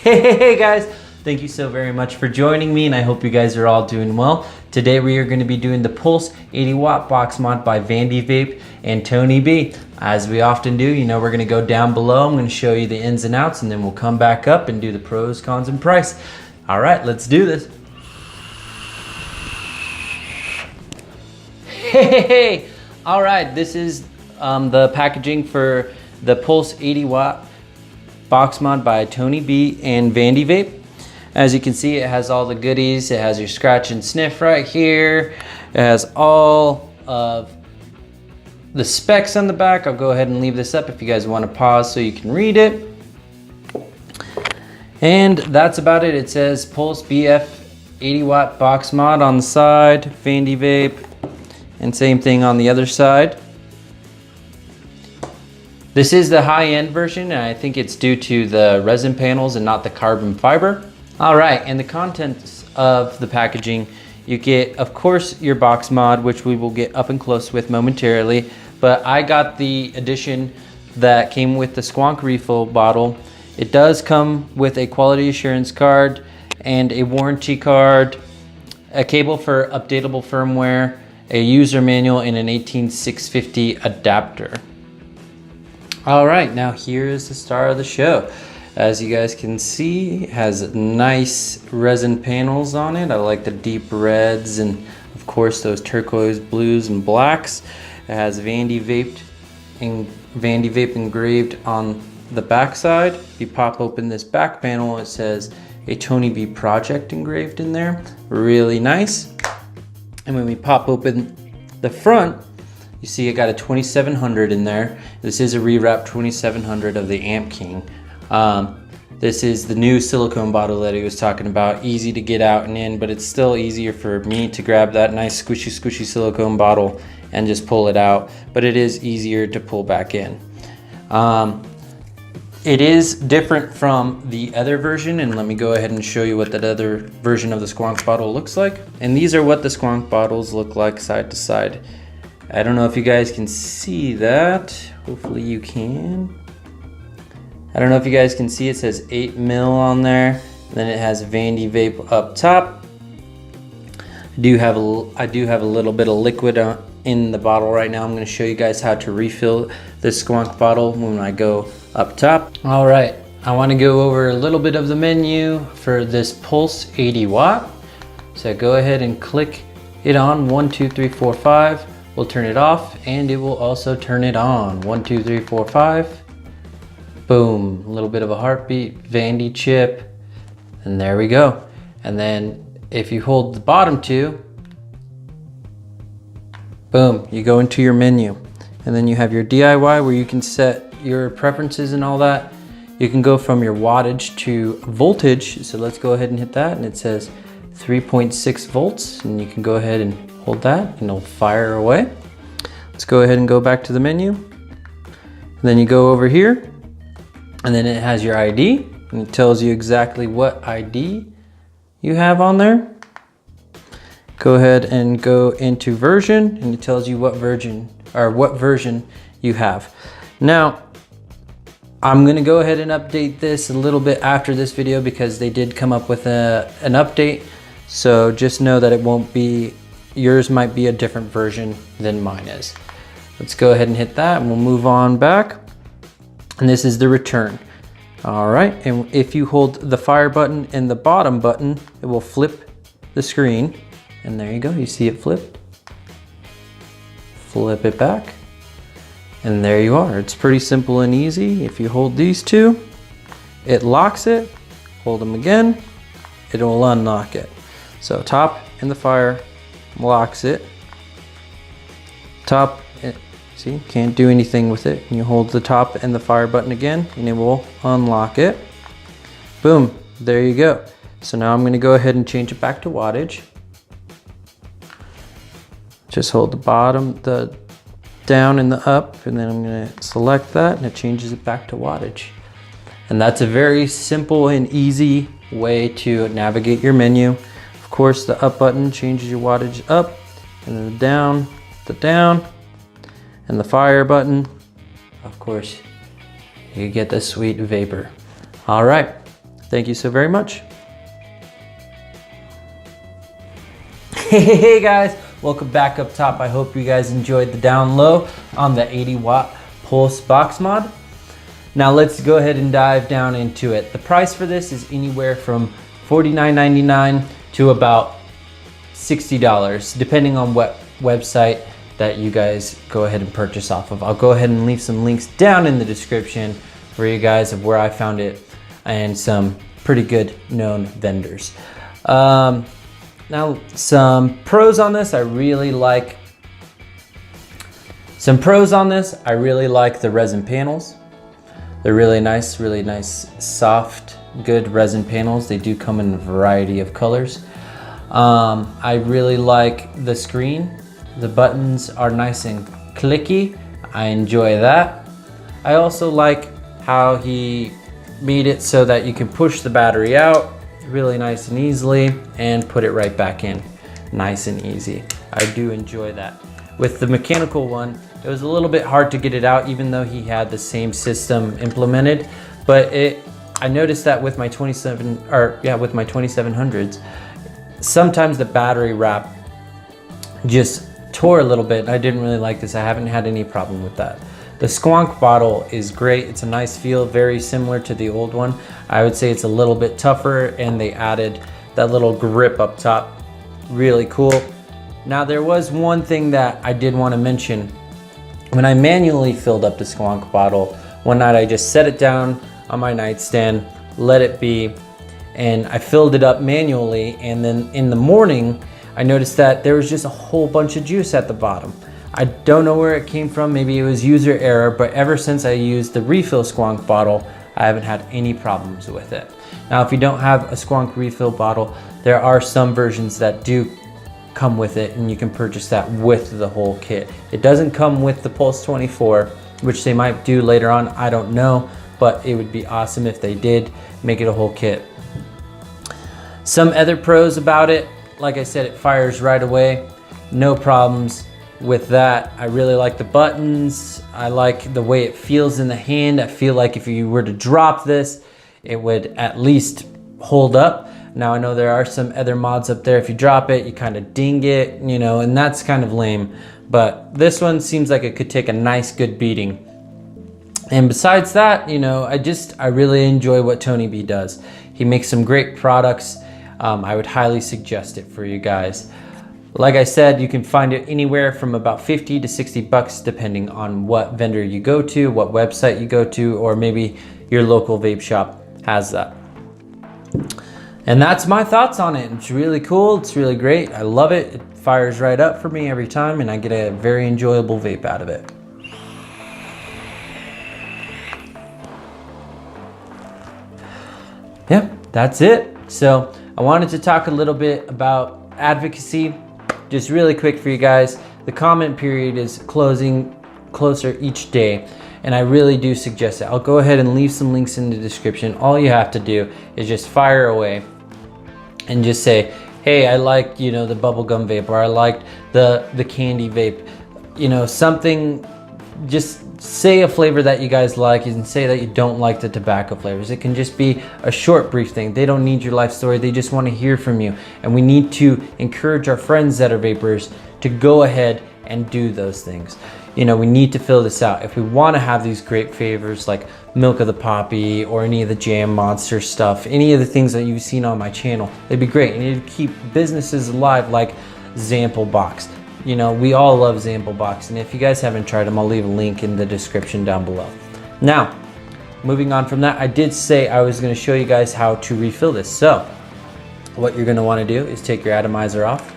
Hey guys, thank you so very much for joining me, and I hope you guys are all doing well. Today we are going to be doing the Pulse 80 watt box mod by Vandy Vape and Tony B. As we often do, you know, we're going to go down below. I'm going to show you the ins and outs, and then we'll come back up and do the pros, cons, and price. All right, let's do this. Hey, all right, this is the packaging for the Pulse 80 watt box mod by Tony B and Vandy Vape. As you can see, it has all the goodies. It has your scratch and sniff right here. It has all of the specs on the back. I'll go ahead and leave this up if you guys want to pause so you can read it. And that's about it. It says Pulse BF 80 watt box mod on the side, Vandy Vape, and same thing on the other side. This is the high-end version, and I think it's due to the resin panels and not the carbon fiber. All right, and the contents of the packaging, you get, of course, your box mod, which we will get up and close with momentarily, but I got the edition that came with the Squonk refill bottle. It does come with a quality assurance card and a warranty card, a cable for updatable firmware, a user manual, and an 18650 adapter. All right, now here is the star of the show. As you guys can see, it has nice resin panels on it. I like the deep reds and of course those turquoise blues and blacks. It has Vandy Vape engraved on the back side. If you pop open this back panel, it says a Tony B project engraved in there. Really nice. And when we pop open the front, you see I got a 2700 in there. This is a rewrap 2700 of the Amp King. This is the new silicone bottle that he was talking about. Easy to get out and in, but it's still easier for me to grab that nice squishy silicone bottle and just pull it out. But it is easier to pull back in. It is different from the other version, and let me go ahead and show you what that other version of the Squonk bottle looks like. And these are what the Squonk bottles look like side to side. I don't know if you guys can see that. Hopefully you can. I don't know if you guys can see, it says 8 mil on there. Then it has Vandy Vape up top. I do have a little bit of liquid in the bottle right now. I'm going to show you guys how to refill this Squonk bottle when I go up top. All right, I want to go over a little bit of the menu for this Pulse 80 watt. So go ahead and click it on 1, 2, 3, 4, 5. We'll turn it off, and it will also turn it on. 1, 2, 3, 4, 5. Boom, a little bit of a heartbeat, Vandy chip, and there we go. And then if you hold the bottom two, boom, you go into your menu. And then you have your DIY where you can set your preferences and all that. You can go from your wattage to voltage. So let's go ahead and hit that, and it says 3.6 volts, and you can go ahead and hold that and it'll fire away. Let's go ahead and go back to the menu. And then you go over here, and then it has your ID, and it tells you exactly what ID you have on there. Go ahead and go into version, and it tells you what version you have. Now, I'm gonna go ahead and update this a little bit after this video because they did come up with an update. So just know that it won't be, yours might be a different version than mine is. Let's go ahead and hit that, and we'll move on back. And this is the return. All right, and if you hold the fire button and the bottom button, it will flip the screen. And there you go, you see it flipped. Flip it back. And there you are. It's pretty simple and easy. If you hold these two, it locks it. Hold them again, it will unlock it. So top and the fire locks it. Top, see, can't do anything with it. You hold the top and the fire button again, and it will unlock it. Boom, there you go. So now I'm gonna go ahead and change it back to wattage. Just hold the bottom, the down and the up, and then I'm gonna select that, and it changes it back to wattage. And that's a very simple and easy way to navigate your menu. Of course, the up button changes your wattage up, and then the down, and the fire button, of course, you get the sweet vapor. All right, Thank you so very much. Hey guys, welcome back up top. I hope you guys enjoyed the down low on the 80-watt pulse box mod. Now let's go ahead and dive down into it. The price for this is anywhere from $49.99 to about $60, depending on what website that you guys go ahead and purchase off of. I'll go ahead and leave some links down in the description for you guys of where I found it and some pretty good known vendors. Now some pros on this, I really like the resin panels. They're really nice, soft, good resin panels. They do come in a variety of colors. I really like the screen. The buttons are nice and clicky. I enjoy that. I also like how he made it so that you can push the battery out really nice and easily and put it right back in nice and easy. I do enjoy that. With the mechanical one, it was a little bit hard to get it out even though he had the same system implemented, but I noticed that with my 2700s, sometimes the battery wrap just tore a little bit. I didn't really like this. I haven't had any problem with that. The Squonk bottle is great. It's a nice feel, very similar to the old one. I would say it's a little bit tougher, and they added that little grip up top. Really cool. Now there was one thing that I did want to mention. When I manually filled up the Squonk bottle, one night I just set it down on my nightstand, let it be, and I filled it up manually, and then in the morning, I noticed that there was just a whole bunch of juice at the bottom. I don't know where it came from, maybe it was user error, but ever since I used the refill Squonk bottle, I haven't had any problems with it. Now, if you don't have a Squonk refill bottle, there are some versions that do come with it, and you can purchase that with the whole kit. It doesn't come with the Pulse 24, which they might do later on, I don't know, but it would be awesome if they did make it a whole kit. Some other pros about it, like I said, it fires right away, no problems with that. I really like the buttons. I like the way it feels in the hand. I feel like if you were to drop this, it would at least hold up. Now I know there are some other mods up there. If you drop it, you kind of ding it, you know, and that's kind of lame. But this one seems like it could take a nice good beating. And besides that, you know, I really enjoy what Tony B does. He makes some great products. I would highly suggest it for you guys. Like I said, you can find it anywhere from about 50 to 60 bucks depending on what vendor you go to, what website you go to, or maybe your local vape shop has that. And that's my thoughts on it. It's really cool, it's really great. I love it. It fires right up for me every time, and I get a very enjoyable vape out of it. Yeah, that's it. So I wanted to talk a little bit about advocacy. Just really quick for you guys, the comment period is closing closer each day, and I really do suggest it. I'll go ahead and leave some links in the description. All you have to do is just fire away and just say, hey, I liked, you know, the bubblegum vape, or I liked the candy vape, you know, something. Just say a flavor that you guys like, and say that you don't like the tobacco flavors. It can just be a short, brief thing. They don't need your life story. They just want to hear from you. And we need to encourage our friends that are vapors to go ahead and do those things. You know, we need to fill this out. If we want to have these great flavors like Milk of the Poppy or any of the Jam Monster stuff, any of the things that you've seen on my channel, they'd be great. And it'd keep businesses alive like Zample Box. You know, we all love Zample Box, and if you guys haven't tried them, I'll leave a link in the description down below. Now, moving on from that, I did say I was going to show you guys how to refill this. So, what you're going to want to do is take your atomizer off,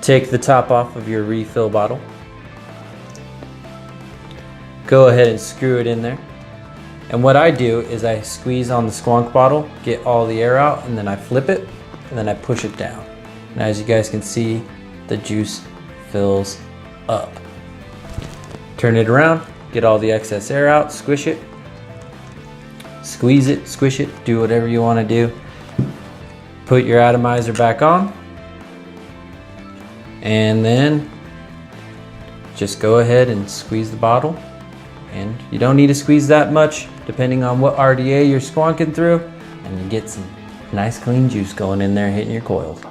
take the top off of your refill bottle, go ahead and screw it in there. And what I do is I squeeze on the Squonk bottle, get all the air out, and then I flip it, and then I push it down. And as you guys can see, the juice fills up. Turn it around, get all the excess air out, squish it, squeeze it, squish it, do whatever you want to do. Put your atomizer back on, and then just go ahead and squeeze the bottle. And you don't need to squeeze that much, depending on what RDA you're squonking through, and you get some nice clean juice going in there hitting your coils.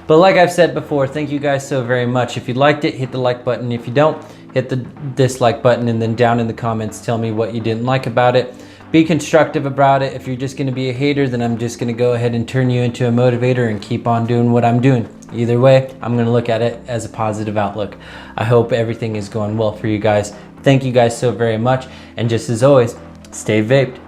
But like I've said before, thank you guys so very much. If you liked it, hit the like button. If you don't, hit the dislike button, and then down in the comments tell me what you didn't like about it. Be constructive about it. If you're just gonna be a hater, then I'm just gonna go ahead and turn you into a motivator and keep on doing what I'm doing. Either way, I'm gonna look at it as a positive outlook. I hope everything is going well for you guys. Thank you guys so very much. And just as always, stay vaped.